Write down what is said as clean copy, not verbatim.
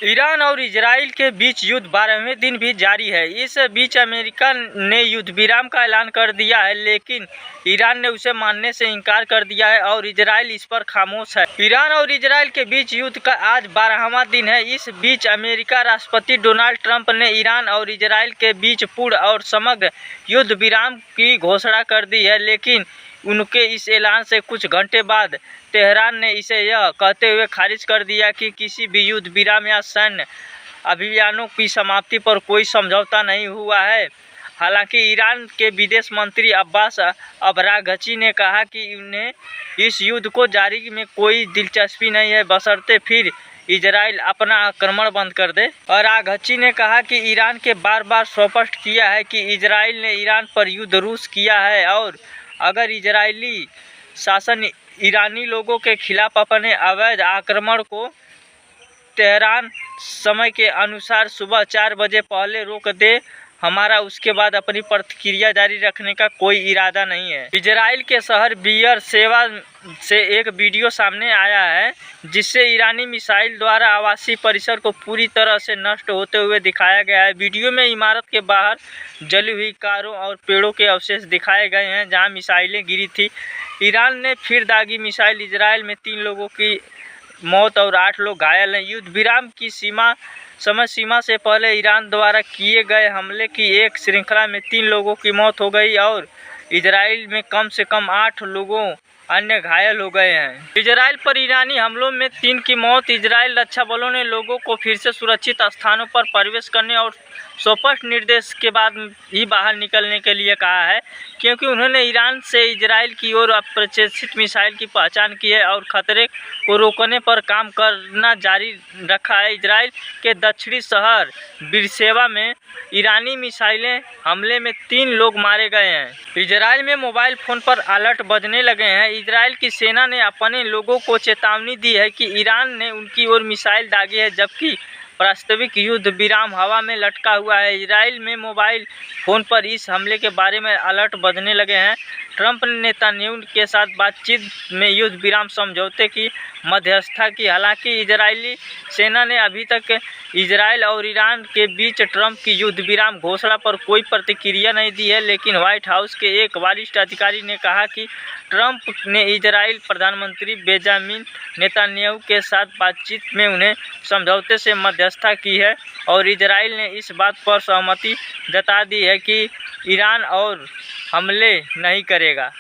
Iran और Israel के बीच युद्ध 12वें दिन भी जारी है। इस बीच अमेरिका ने युद्ध विराम का ऐलान कर दिया है, लेकिन ईरान ने उसे मानने से इनकार कर दिया है और इजराइल इस पर खामोश है। ईरान और इजराइल के बीच युद्ध का आज 12वां दिन है। इस बीच अमेरिका राष्ट्रपति डोनाल्ड ट्रंप ने ईरान और इजराइल के बीच पूर्ण और समग्र युद्ध विराम की घोषणा कर दी है, लेकिन उनके इस ऐलान से कुछ घंटे बाद तेहरान ने इसे यह कहते हुए खारिज कर दिया कि किसी भी युद्ध विराम या सैन्य अभियानों की समाप्ति पर कोई समझौता नहीं हुआ है। हालांकि ईरान के विदेश मंत्री अब्बास अरागची ने कहा कि उन्हें इस युद्ध को जारी में कोई दिलचस्पी नहीं है, बशर्ते फिर इजराइल अपना आक्रमण बंद कर दे। अरागची ने कहा कि ईरान के बार स्पष्ट किया है कि इजराइल ने ईरान पर युद्ध रूस किया है और अगर इजरायली शासन ईरानी लोगों के खिलाफ अपने अवैध आक्रमण को तेहरान समय के अनुसार सुबह 4 बजे पहले रोक दे, हमारा उसके बाद अपनी प्रतिक्रिया जारी रखने का कोई इरादा नहीं है। इजराइल के शहर बियर शेवा से एक वीडियो सामने आया है, जिससे ईरानी मिसाइल द्वारा आवासीय परिसर को पूरी तरह से नष्ट होते हुए दिखाया गया है। वीडियो में इमारत के बाहर जली हुई कारों और पेड़ों के अवशेष दिखाए गए हैं, जहां मिसाइलें गिरी थी। ईरान ने फिर दागी मिसाइल। इजराइल में 3 लोगों की मौत और 8 लोग घायल हैं। युद्ध विराम की समय सीमा से पहले ईरान द्वारा किए गए हमले की एक श्रृंखला में 3 लोगों की मौत हो गई और इजराइल में कम से कम 8 लोगों अन्य घायल हो गए हैं। इजराइल पर ईरानी हमलों में 3 की मौत। इजराइल रक्षा बलों ने लोगों को फिर से सुरक्षित स्थानों पर प्रवेश करने और स्पष्ट निर्देश के बाद ही बाहर निकलने के लिए कहा है, क्योंकि उन्होंने ईरान से इजराइल की ओर अप्रत्याशित मिसाइल की पहचान की है और खतरे को रोकने पर काम करना जारी रखा है। इजराइल के दक्षिणी शहर बीरशेबा में ईरानी मिसाइलें हमले में 3 लोग मारे गए हैं। इजराइल में मोबाइल फोन पर अलर्ट बजने लगे हैं। इजराइल की सेना ने अपने लोगों को चेतावनी दी है कि ईरान ने उनकी ओर मिसाइल दागी है, जबकि वास्तविक युद्ध विराम हवा में लटका हुआ है। इजराइल में मोबाइल फोन पर इस हमले के बारे में अलर्ट बजने लगे हैं। ट्रंप ने नेतन्याहू के साथ बातचीत में युद्ध विराम समझौते की मध्यस्थता की। हालांकि इजरायली सेना ने अभी तक इजराइल और ईरान के बीच ट्रंप की युद्ध विराम घोषणा पर कोई प्रतिक्रिया नहीं दी है, लेकिन व्हाइट हाउस के एक वरिष्ठ अधिकारी ने कहा कि ट्रंप ने इजराइल प्रधानमंत्री बेंजामिन नेतन्याहू के साथ बातचीत में उन्हें समझौते से मध्यस्थता की है और इजराइल ने इस बात पर सहमति जता दी है कि ईरान और हमले नहीं करेगा।